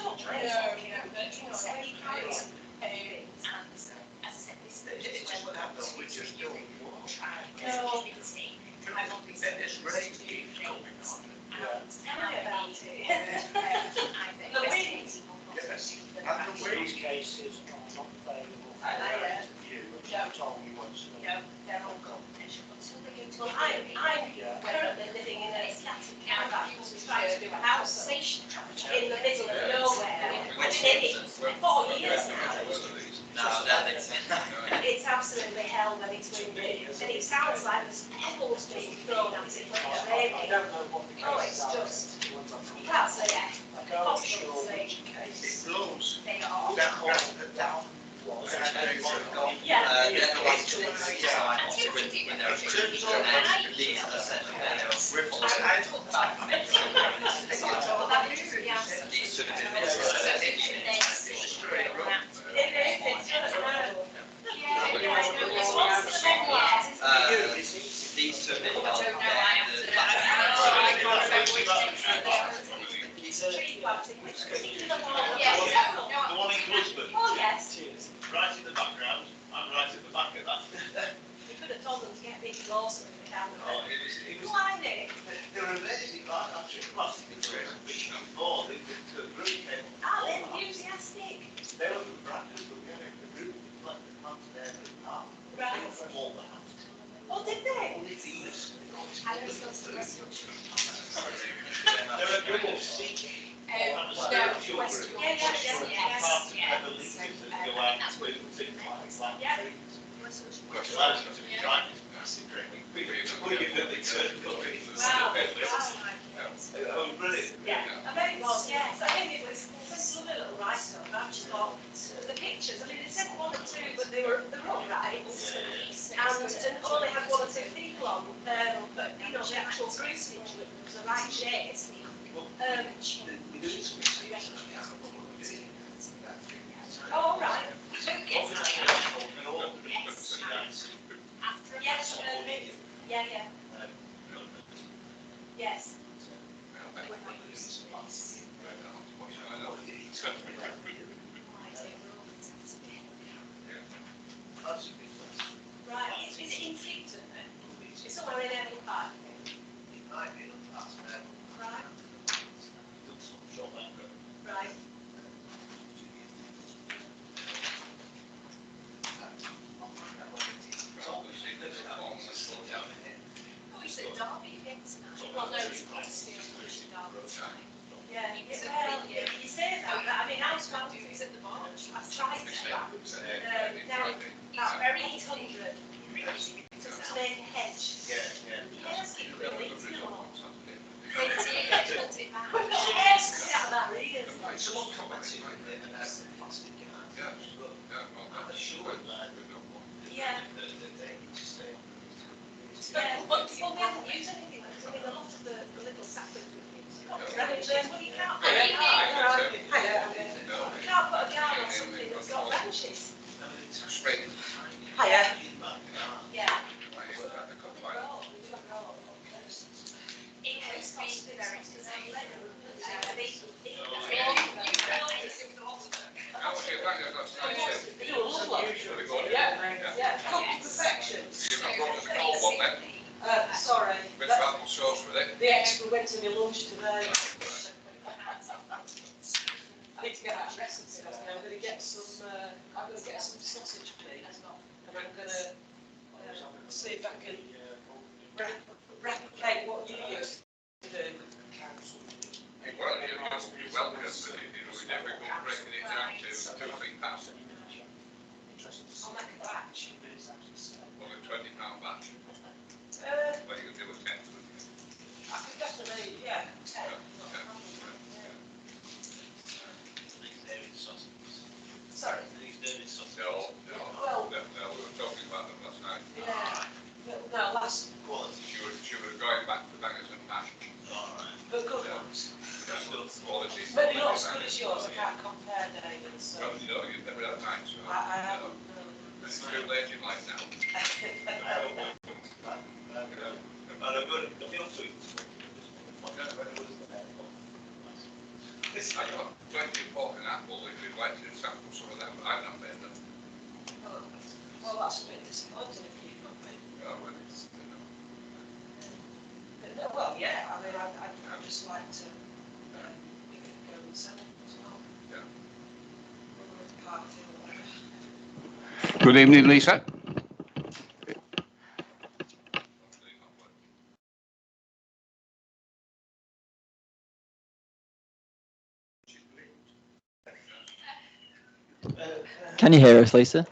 not trying to talk, you know, but you know, when you carry on, It's what happens, we just don't watch. no, And this rate keeps going on. tell me about it. The wind. Yes. And the These wind. cases are not available for Yeah. review, which Yeah. you told me once. Yeah, they're all confidential. Well, I'm currently living in a static caravan, because we're trying to do a house in the middle of nowhere. I've been in it for 4 years now. It's absolutely hell when it's windy, and it sounds like there's pebbles being thrown at it when it's I raining. don't know what the Oh, cases it's are. just, you can't say it. I can't be sure which case. It blows They are. down. Yeah. They're the ones to decide when they're approved, and these are essentially ripples back to make sure they're in this design. Well, that is the answer. These should have been minutes. These two have been held The one in Lisbon, Oh, yes. right in the background, I'm right at the back of that. You could have told them to get a bit closer in the camera. Oh, it was, Blind it. they were amazing, like, I'm sure plastic materials before, the group came. Ah, they're enthusiastic. They were the practice, but we had a group, like the plants there, the park, Right. from all the houses. Oh, did they? Only things. I was supposed to listen. There are groups. Yeah, yes. Parts of the leases that go out with things like Yeah. trees. Which allows them to be driving massive drinking. We give them the turn country. Wow. Oh, brilliant. Yeah, I bet it was, yes. I think it was a lovely little write-up. I just thought, the pictures, I mean, it said 1 or 2, but they were all right. And only had 1 or 2 people on, but, you know, the actual group picture was the right shape. Oh, all right. Yes, yeah, yeah, yes. Right, is it in Tipton then? It's somewhere in Edinburgh Park. Right, right. Oh, is it Derby against that? Well, no, it's Huddersfield, Derby. Yeah, well, you say that, but I mean, I was one who's at the march. I've tried to. Now, about 800 to make a hedge. Yes, it really is, you know. We've got hairs cut out of that, really. Yeah. Yeah, but we haven't used anything like this. I mean, a lot of the little saplings we've branches, well, you can't put a garden on something that's got branches. Hiya. Yeah. Perfection. Sorry. With apple sauce with it. The extra went to my lunch today. I need to get that recipe. I'm going to get some. I'm going to get some sausage meat, and I'm going to see if I can replicate what you used to do. Well, you're welcome, but we never go breaking it down to 2 or 3 pounds. I'll make a batch. Well, a £20 batch. Well, you can do a 10. I could definitely, yeah. Sorry. No, we were talking about them last night. Yeah. No, last. She was going back to bangers and mash. But good ones. Quality. But they're not as good as yours. I can't compare, David. So. Well, you know, you've never had time, so. I haven't. It's too late in life now. I've got plenty of pork and apple if you'd like to sample some of them, but I've not made them. Well, that's a bit disappointing if you've not been. Oh, well, it's, But no, well, yeah, I mean, I'd just like to give it a go and sell it as well. Yeah. Whether it's party or whatever. Good evening, Lisa. Can you hear us, Lisa?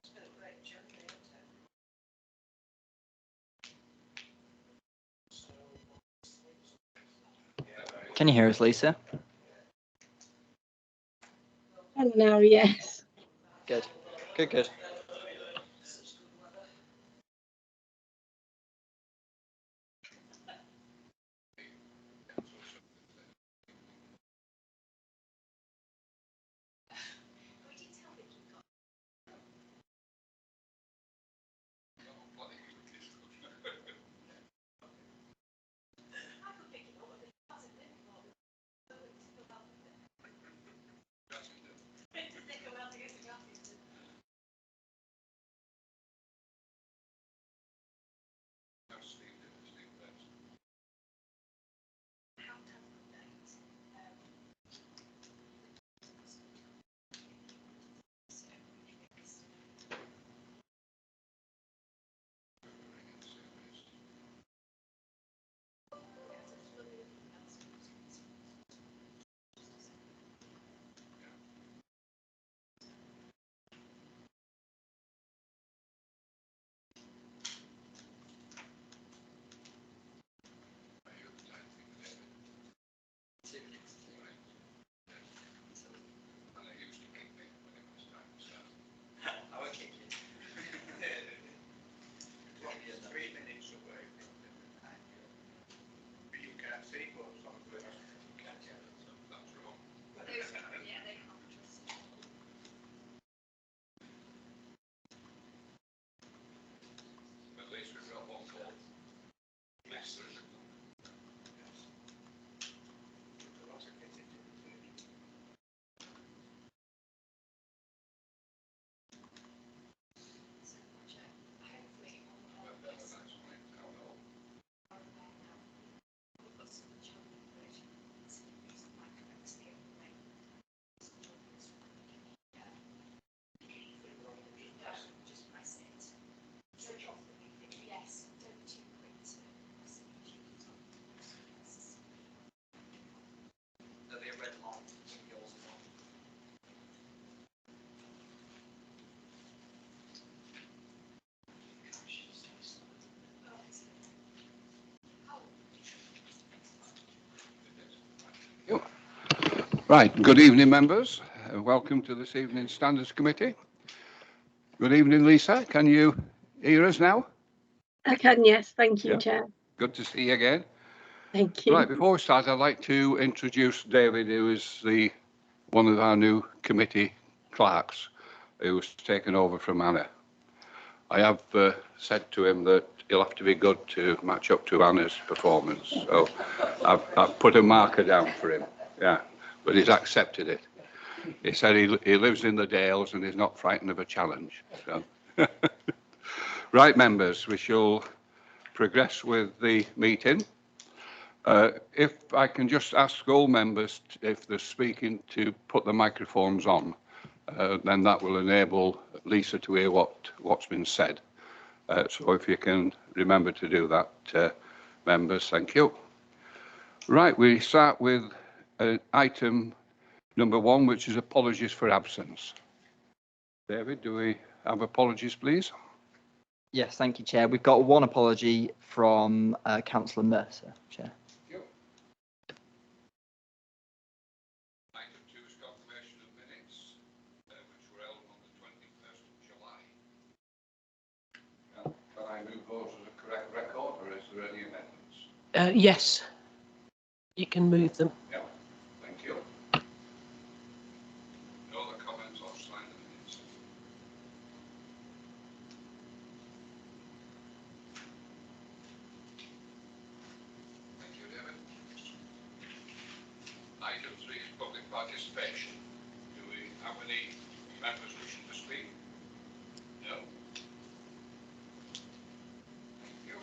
It's been a great journey, hasn't it? Can you hear us, Lisa? Hello, yes. Good. Good, good. Such good weather. I won't kick you. 3 minutes away from the but you can't see what's on the That's wrong. Yeah, they can't trust it. At least we've got one call. Yes, there is a call. But that's fine. I'll know. Yes, don't too quick to press it. There'll be a red light when yours is on. Right, good evening, members. Welcome to this evening's Standards Committee. Good evening, Lisa. Can you hear us now? I can, yes. Thank you, Yeah. Chair. Good to see you again. Thank you. Right, before we start, I'd like to introduce David, who is one of our new committee clerks, who's taken over from Anna. I have said to him that he'll have to be good to match up to Anna's performance, so I've put a marker down for him. Yeah, but he's accepted it. He said he lives in the Dales and he's not frightened of a challenge. So. Right, members, we shall progress with the meeting. If I can just ask all members, if they're speaking, to put the microphones on, then that will enable Lisa to hear what's been said. So if you can remember to do that, members, thank you. Right, we start with item number 1, which is apologies for absence. David, do we have apologies, please? Yes, thank you, Chair. We've got one apology from Councillor Mercer, Chair. Item 2 is confirmation of minutes, which were held on the 21st of July. Can I move those as a correct record, or is there any amendments? Yes, you can move them. Yeah, thank you. No other comments or sign the minutes? Thank you, David. Item 3 is public participation. Do we have any members wishing to speak? No. Thank you.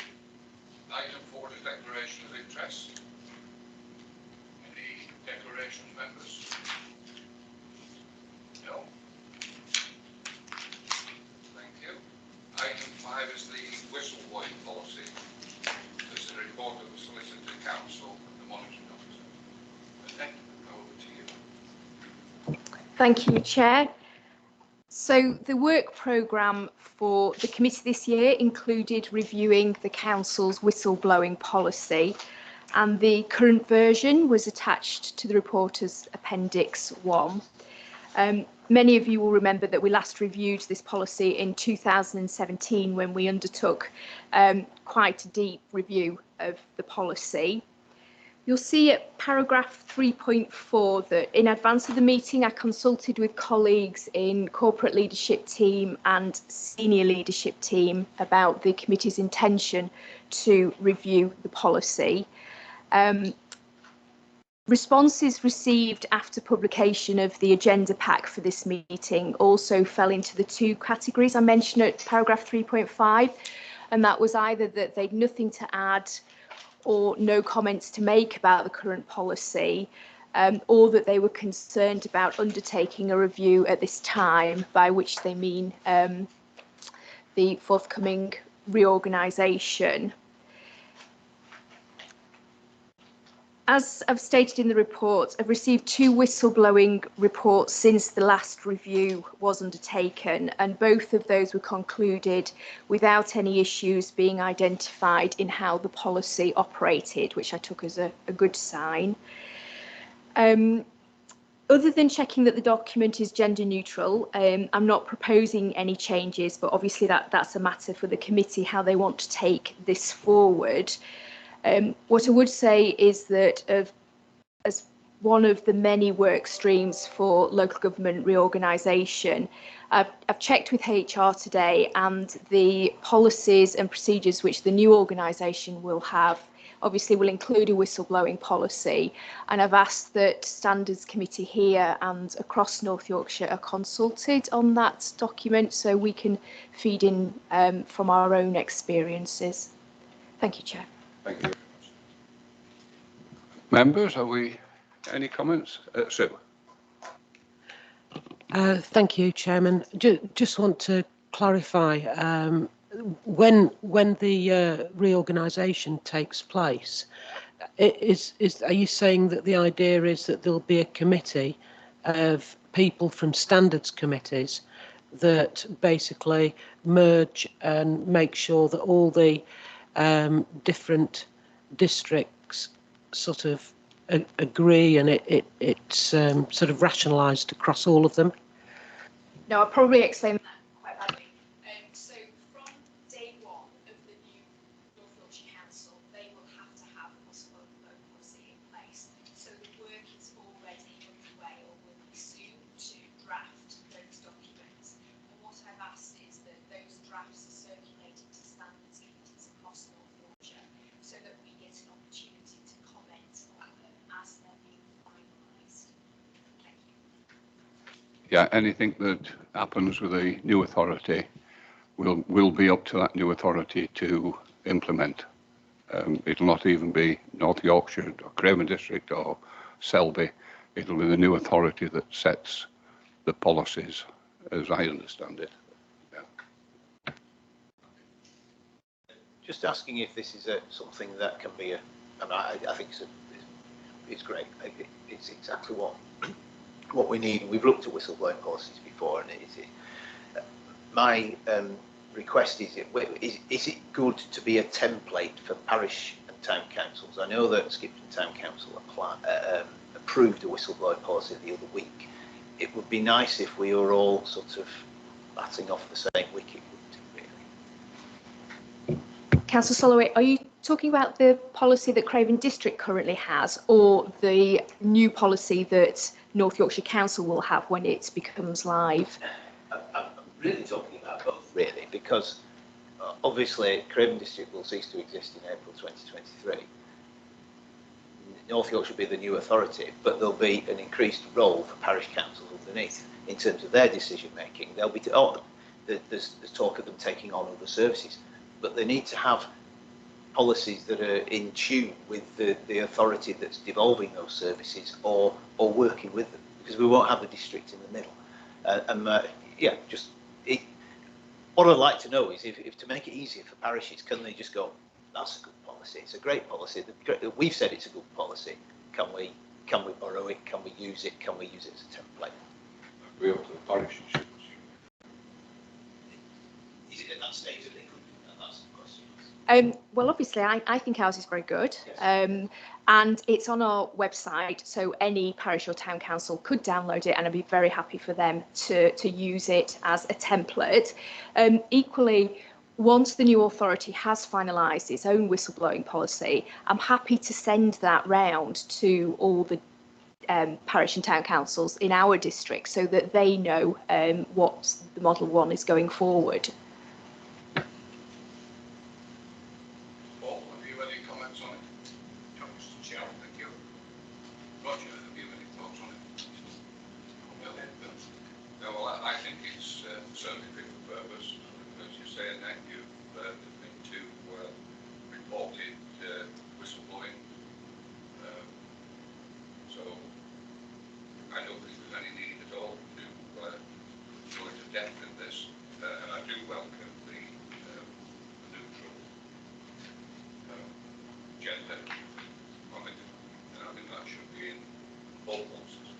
Item 4 is declaration of interest. Any declarations, members? No. Thank you. Item 5 is the whistleblowing policy. This is a report of the Solicitor Council and the Monitoring Officer. Okay, over to you. Thank you, Chair. So the work programme for the committee this year included reviewing the Council's whistleblowing policy, and the current version was attached to the report as Appendix 1. Many of you will remember that we last reviewed this policy in 2017 when we undertook quite a deep review of the policy. You'll see at paragraph 3.4 that in advance of the meeting, I consulted with colleagues in corporate leadership team and senior leadership team about the committee's intention to review the policy. Responses received after publication of the agenda pack for this meeting also fell into the two categories I mentioned at paragraph 3.5, and that was either that they'd nothing to add or no comments to make about the current policy, or that they were concerned about undertaking a review at this time, by which they mean the forthcoming reorganisation. As I've stated in the report, I've received 2 whistleblowing reports since the last review was undertaken, and both of those were concluded without any issues being identified in how the policy operated, which I took as a good sign. Other than checking that the document is gender neutral, I'm not proposing any changes, but obviously that's a matter for the committee, how they want to take this forward. What I would say is that as one of the many work streams for local government reorganisation, I've checked with HR today, and the policies and procedures which the new organisation will have obviously will include a whistleblowing policy, and I've asked that Standards Committee here and across North Yorkshire are consulted on that document so we can feed in from our own experiences. Thank you, Chair. Thank you. Members, have we any comments? Sue. Thank you, Chairman. Just want to clarify, when the reorganisation takes place, are you saying that the idea is that there'll be a committee of people from standards committees that basically merge and make sure that all the different districts sort of agree, and it's sort of rationalised across all of them? No, I'll probably explain that quite badly. So from day one of the new North Yorkshire Council, they will have to have a whistleblowing policy in place. So the work is already underway, or will be soon, to draft those documents. And what I've asked is that those drafts are circulated to standards committees across North Yorkshire, so that we get an opportunity to comment on them as they're being finalised. Thank you. Yeah, anything that happens with a new authority will be up to that new authority to implement. It'll not even be North Yorkshire or Craven District or Selby. It'll be the new authority that sets the policies, as I understand it. Yeah. Just asking if this is something that can be I think it's great. It's exactly what we need. We've looked at whistleblowing policies before, and my request is it good to be a template for parish and town councils? I know that Skipton Town Council approved a whistleblowing policy the other week. It would be nice if we were all sort of batting off the same wicket, really. Councillor Soloway, are you talking about the policy that Craven District currently has, or the new policy that North Yorkshire Council will have when it becomes live? I'm really talking about both, really, because obviously Craven District will cease to exist in April 2023. North Yorkshire will be the new authority, but there'll be an increased role for parish councils underneath in terms of their decision making. There'll be there's talk of them taking on other services, but they need to have policies that are in tune with the authority that's devolving those services or working with them, because we won't have the district in the middle. Yeah, what I'd like to know is if to make it easier for parishes, can they just go, that's a good policy, it's a great policy, we've said it's a good policy, can we borrow it, can we use it as a template? Agree up to the parishes. Is it at that stage that they could do that? That's the question. Well, obviously, I think ours is very good. Yes. And it's on our website, so any parish or town council could download it, and I'd be very happy for them to use it as a template. Equally, once the new authority has finalised its own whistleblowing policy, I'm happy to send that round to all the parish and town councils in our district so that they know what the Model 1 is going forward. Paul, have you any comments on it? Mr. Chair, thank you. Roger, have you any thoughts on it? No, well, I think it's certainly fit for purpose. As you say, and you've been to reported whistleblowing. So I don't think there's any need at all to go into depth in this. And I do welcome the neutral gender on it. And I think that should be in all policies.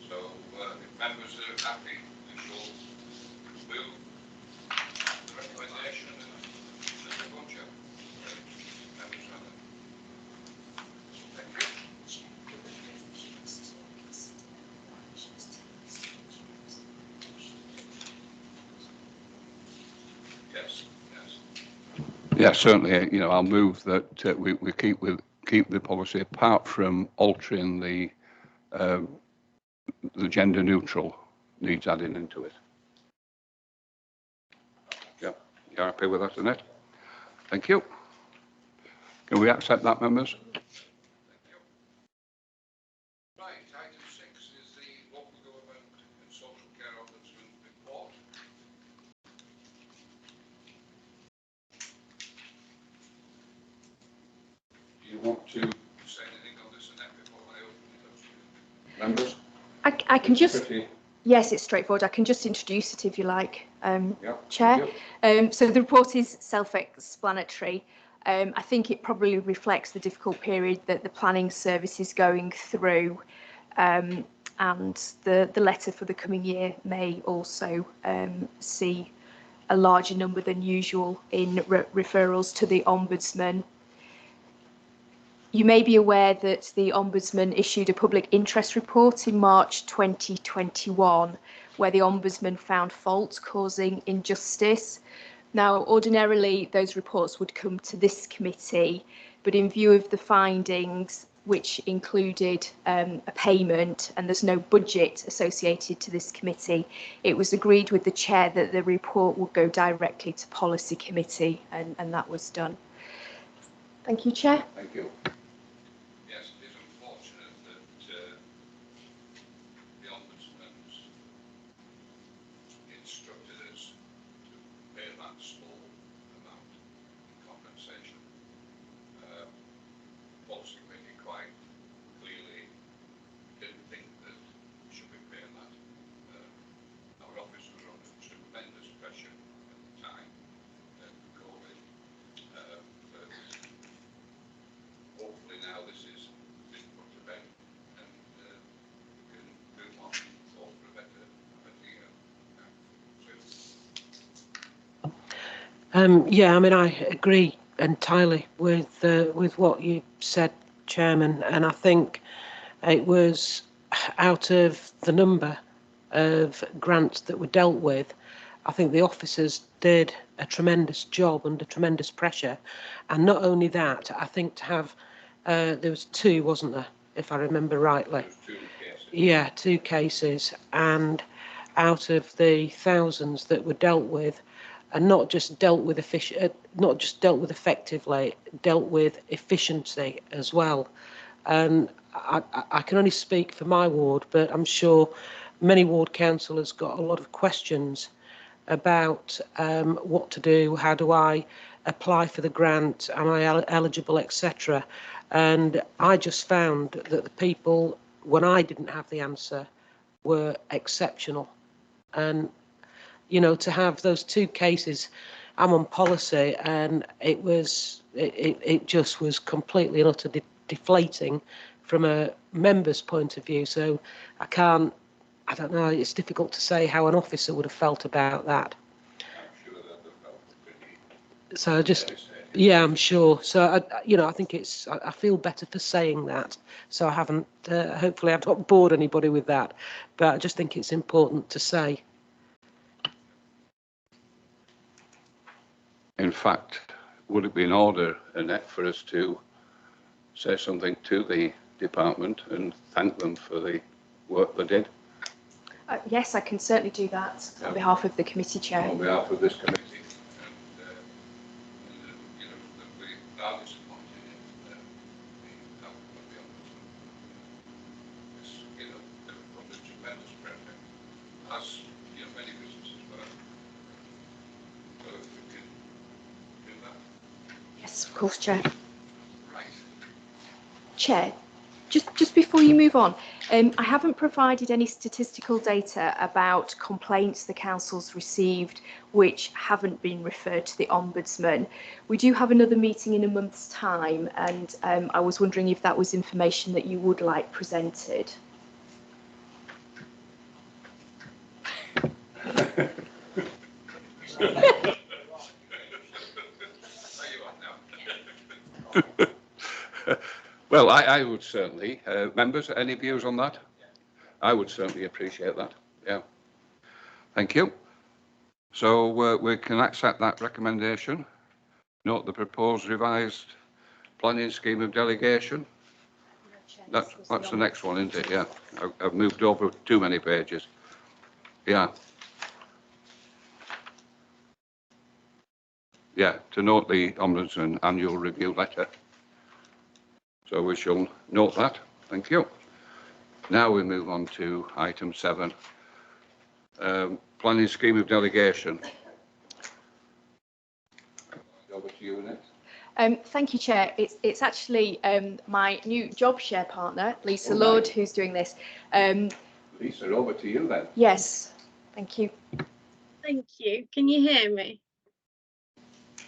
So if members are happy, we shall move the recommendation and the budget. Members are there. Thank you. Yes, yes. Yeah, certainly. You know, I'll move that we keep the policy apart from altering the gender neutral needs adding into it. Yeah, you're happy with that, Annette? Thank you. Can we accept that, members? Thank you. Right, item 6 is the local government and social care ombudsman report. Do you want to say anything on this, Annette, before I open it up to members? I can just, yes, it's straightforward. I can just introduce it if you like, Chair. So the report is self-explanatory. I think it probably reflects the difficult period that the planning service is going through, and the letter for the coming year may also see a larger number than usual in referrals to the Ombudsman. You may be aware that the Ombudsman issued a public interest report in March 2021, where the Ombudsman found fault causing injustice. Now, ordinarily, those reports would come to this committee, but in view of the findings, which included a payment and there's no budget associated to this committee, it was agreed with the chair that the report would go directly to policy committee, and that was done. Thank you, Chair. Thank you. Yes, it is unfortunate that the Ombudsman's instructed us to pay that small amount in compensation. Policy committee quite clearly didn't think that we should be paying that. Our office was under tremendous pressure at the time, COVID. But Yeah, I mean, I agree entirely with what you said, Chairman, and I think it was out of the number of grants that were dealt with, I think the officers did a tremendous job under tremendous pressure, and not only that, I think to have there was two, wasn't there, if I remember rightly? Yeah, 2 cases, and out of the thousands that were dealt with, and not just dealt with effectively, dealt with efficiency as well. And I can only speak for my ward, but I'm sure many ward councillors got a lot of questions about what to do, how do I apply for the grant, am I eligible, etc. And I just found that the people, when I didn't have the answer, were exceptional. And you know, to have those 2 cases, I'm on policy, and it just was completely and utterly deflating from a member's point of view. So I don't know, it's difficult to say how an officer would have felt about that. I'm sure that they felt pretty. So yeah, I'm sure. So I think I feel better for saying that. So I haven't, hopefully I've not bored anybody with that, but I just think it's important to say. In fact, would it be in order, Annette, for us to say something to the department and thank them for the work they did? Yes, I can certainly do that on behalf of the committee chair. On behalf of this committee, and you know, that we are disappointed in the outcome of the ombudsman. It's, you know, they're under tremendous pressure, as you know, many businesses were. So if we can do that. Yes, of course, Chair. Right. Chair, just before you move on, I haven't provided any statistical data about complaints the council's received which haven't been referred to the Ombudsman. We do have another meeting in a month's time, and I was wondering if that was information that you would like presented. Well, I would certainly, members, any views on that? I would certainly appreciate that, yeah. Thank you. So we can accept that recommendation. Note the proposed revised planning scheme of delegation. That's the next one, isn't it? Yeah, I've moved over too many pages. Yeah. Yeah, to note the Ombudsman annual review letter. So we shall note that. Thank you. Now we move on to item 7, planning scheme of delegation. Over to you, Annette. Thank you, Chair. It's actually my new job share partner, Lisa Lord, who's doing this. Lisa, over to you then. Yes, thank you. Thank you. Can you hear me?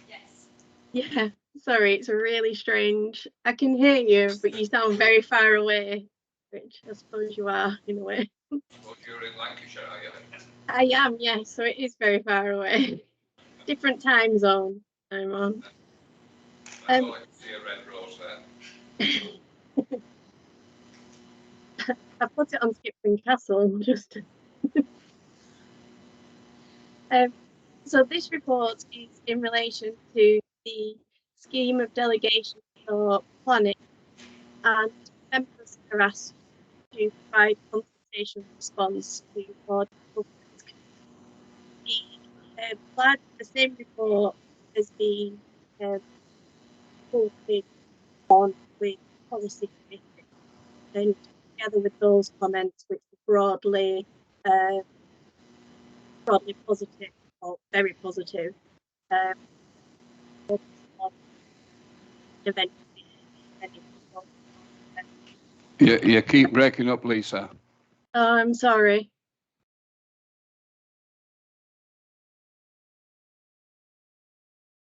Yes. Yeah, sorry, it's really strange. I can hear you, but you sound very far away, which I suppose you are in a way. Well, you're in Lancashire, are you? I am, yes, so it is very far away. Different time zone I'm on. I thought I could see a red rose there. I put it on Skipton Castle just. So this report is in relation to the scheme of delegation for planning, and members are asked to provide consultation response to board government. The same report has been posted on with policy committee, and together with those comments, which are broadly positive or very positive, You keep breaking up, Lisa. Oh, I'm sorry.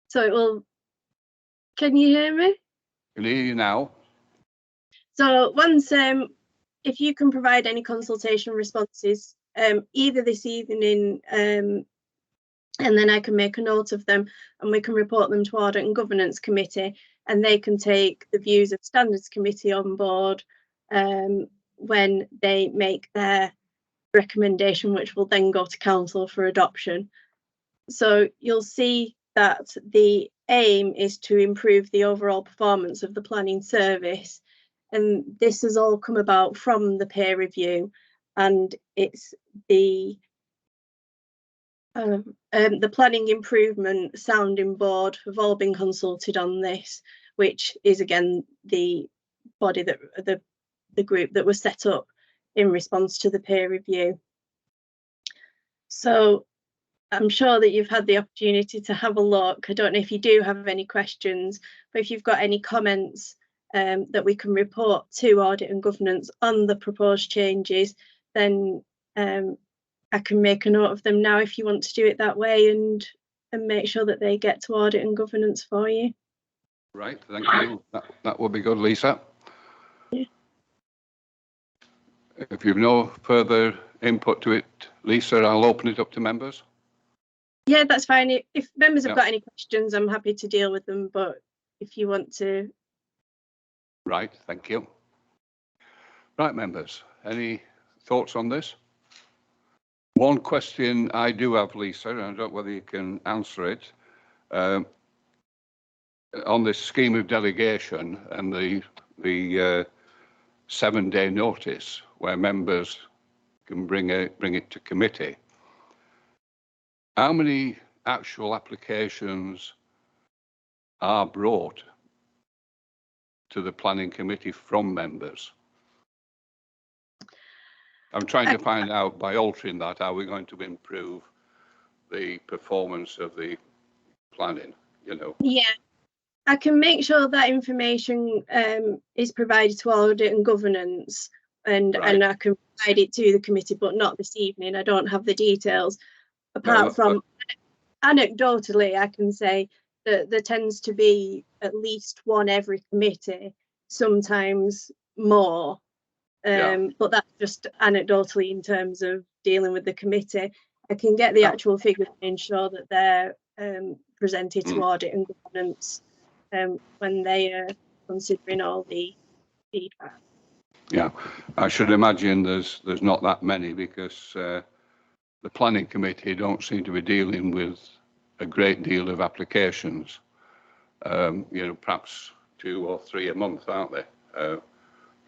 So it will. Can you hear me? Can hear you now. So once, if you can provide any consultation responses, either this evening and then I can make a note of them and we can report them to Audit and Governance Committee, and they can take the views of Standards Committee on board when they make their recommendation, which will then go to Council for adoption. So you'll see that the aim is to improve the overall performance of the planning service, and this has all come about from the peer review, and it's the Planning Improvement Sounding Board have all been consulted on this, which is again the body that the group that was set up in response to the peer review. So I'm sure that you've had the opportunity to have a look. I don't know if you do have any questions, but if you've got any comments that we can report to Audit and Governance on the proposed changes, then I can make a note of them now if you want to do it that way, and make sure that they get to Audit and Governance for you. Right, thank you. That would be good, Lisa. Yeah. If you've no further input to it, Lisa, I'll open it up to members. Yeah, that's fine. If members have got any questions, I'm happy to deal with them, but if you want to. Right, thank you. Right, members, any thoughts on this? One question I do have, Lisa, and I don't know whether you can answer it. On this scheme of delegation and the 7-day notice where members can bring it to committee, how many actual applications are brought to the planning committee from members? I'm trying to find out, by altering that, how we're going to improve the performance of the planning, you know. Yeah, I can make sure that information is provided to Audit and Governance, and I can provide it to the committee, but not this evening. I don't have the details. Apart from anecdotally, I can say that there tends to be at least one every committee, sometimes more. But that's just anecdotally in terms of dealing with the committee. I can get the actual figures and ensure that they're presented to Audit and Governance when they are considering all the feedback. Yeah, I should imagine there's not that many, because the planning committee don't seem to be dealing with a great deal of applications. You know, perhaps 2 or 3 a month, aren't they?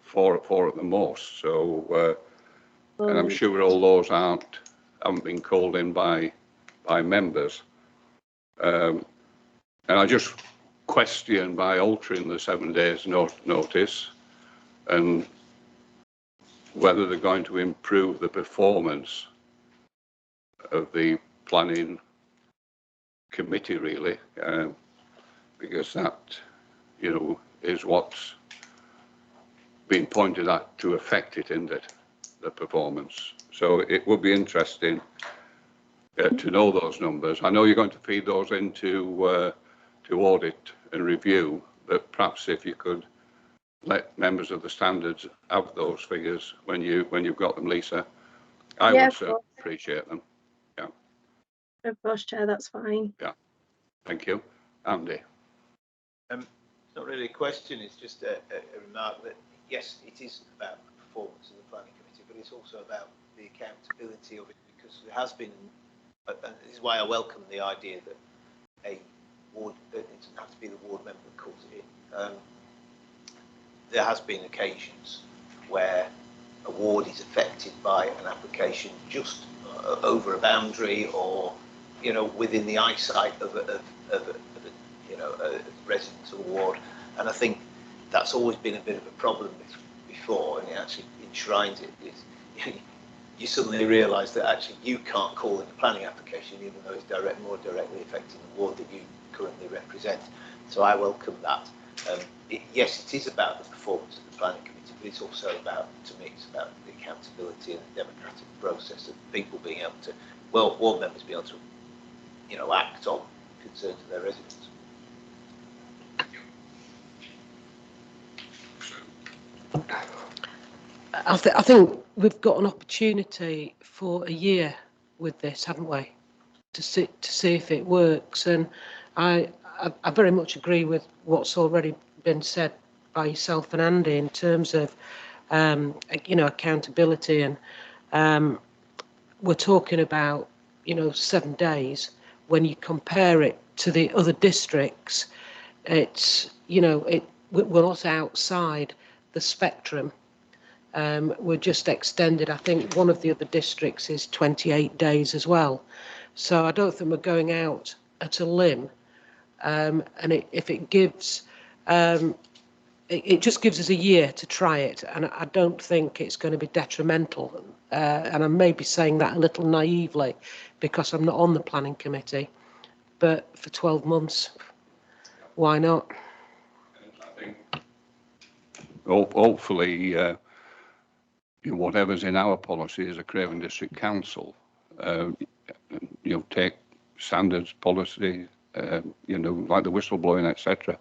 4 at the most. So, and I'm sure all those haven't been called in by members. And I just question, by altering the 7 days notice, and whether they're going to improve the performance of the planning committee, really, because that, you know, is what's been pointed at to affect it, isn't it, the performance. So it would be interesting to know those numbers. I know you're going to feed those into to audit and review, but perhaps if you could let members of the standards have those figures when you've got them, Lisa, I would certainly appreciate them. Yeah. Of course, Chair, that's fine. Yeah. Thank you. Andy. It's not really a question, it's just a remark that, yes, it is about the performance of the planning committee, but it's also about the accountability of it, because there has been, and this is why I welcome the idea that a ward, it doesn't have to be the ward member that calls it in. There has been occasions where a ward is affected by an application just over a boundary, or, you know, within the eyesight of a resident of a ward, and I think that's always been a bit of a problem before, and it actually enshrines it. You suddenly realise that actually you can't call in a planning application, even though it's more directly affecting the ward that you currently represent. So I welcome that. Yes, it is about the performance of the planning committee, but it's also about, to me, it's about the accountability and the democratic process of people being able to, well, ward members being able to, you know, act on concerns of their residents. I think we've got an opportunity for a year with this, haven't we? to see if it works. And I very much agree with what's already been said by yourself and Andy in terms of accountability, and we're talking about 7 days. When you compare it to the other districts, it's we're not outside the spectrum. We're just extended. I think one of the other districts is 28 days as well. So I don't think we're going out at a limb. And if it gives, it just gives us a year to try it. And I don't think it's going to be detrimental. And I may be saying that a little naively because I'm not on the planning committee. But for 12 months, why not? I think hopefully whatever's in our policy as a Craven District Council, take standards, policy, like the whistleblowing, etc.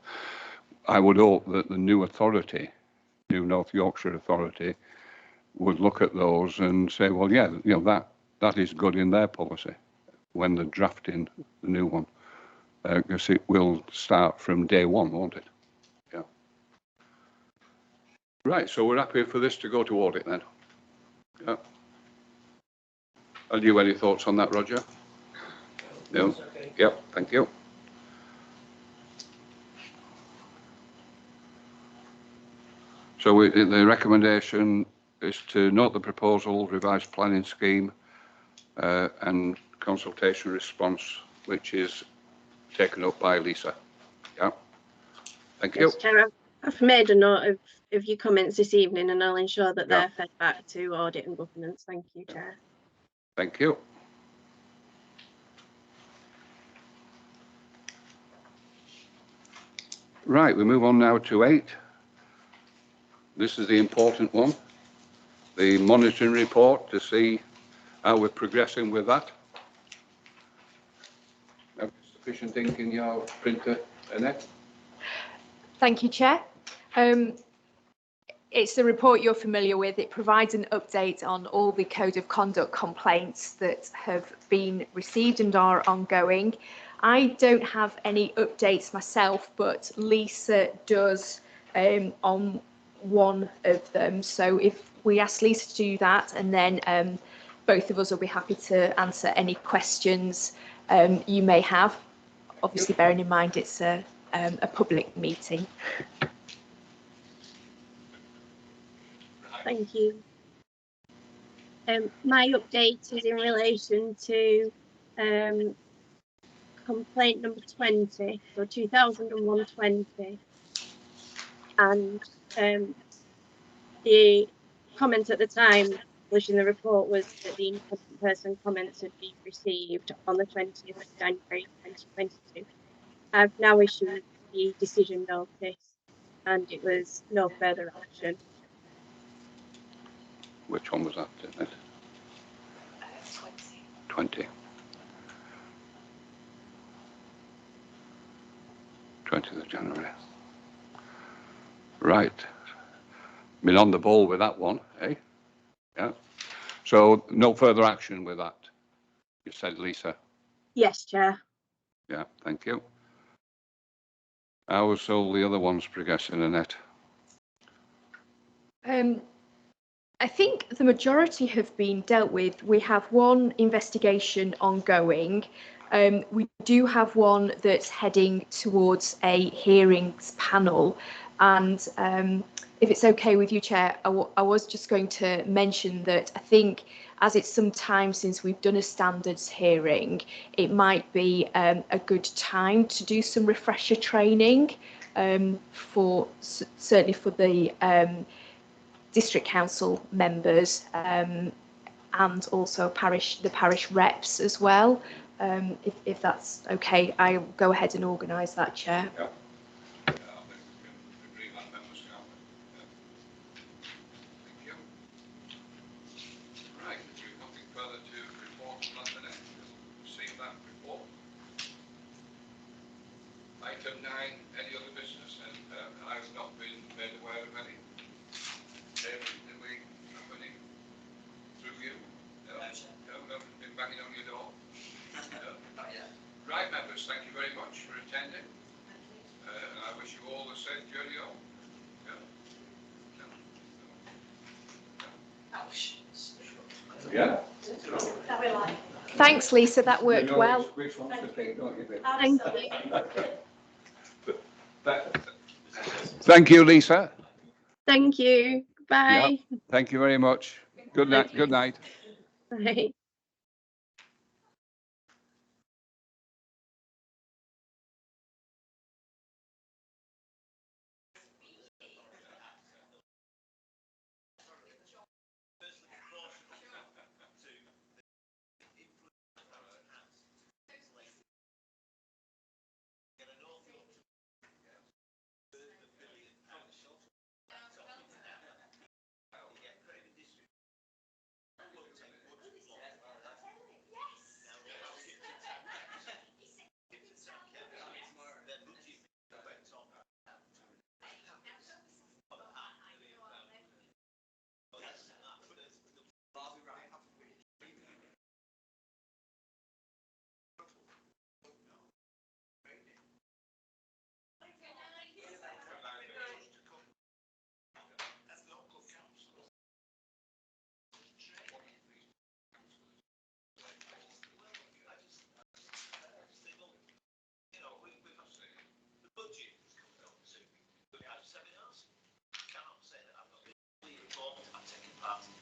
I would hope that the new authority, new North Yorkshire Authority, would look at those and say, well, yeah, that is good in their policy when they're drafting the new one, because it will start from day one, won't it? Yeah. Right, so we're happy for this to go to audit then. Yeah. Have you any thoughts on that, Roger? No? Okay. Yep, thank you. So the recommendation is to note the proposal, revised planning scheme and consultation response, which is taken up by Lisa. Yeah, thank you. Yes, Chair, I've made a note of your comments this evening, and I'll ensure that they're fed back to audit and governance. Thank you, Chair. Thank you. Right, we move on now to 8. This is the important one, the monitoring report, to see how we're progressing with that. Have sufficient ink in your printer, Annette? Thank you, Chair. It's the report you're familiar with. It provides an update on all the Code of Conduct complaints that have been received and are ongoing. I don't have any updates myself, but Lisa does on one of them. So if we ask Lisa to do that, and then both of us will be happy to answer any questions you may have. Obviously, bearing in mind it's a public meeting. Thank you. My update is in relation to complaint number 20, so 2001-20, and the comment at the time publishing the report was that the independent person comments had been received on the 20th of January 2022. I've now issued the decision notice, and it was no further action. Which one was that? 20. 20th of January. Right. Been on the ball with that one, eh? Yeah. So no further action with that, you said, Lisa? Yes, Chair. Yeah, thank you. How was all the other ones progressing, Annette? I think the majority have been dealt with. We have one investigation ongoing. We do have one that's heading towards a hearings panel. And if it's okay with you, Chair, I was just going to mention that I think as it's some time since we've done a standards hearing, it might be a good time to do some refresher training certainly for the district council members and also the parish reps as well. If that's okay, I'll go ahead and organise that, Chair. Yeah. Item 9, any other business? And I've not been made aware of any. David, did we have any through you? No, no, been banging on your door. Right, members, thank you very much for attending. And I wish you all a safe journey home. Yeah. Thanks, Lisa. That worked well. Which one's to pick, don't you, Vic? Thank you. Thank you, Lisa. Thank you. Bye. Thank you very much. Good night. Okay. Good night. Bye. Cannot say that I've got been informed, I've taken part in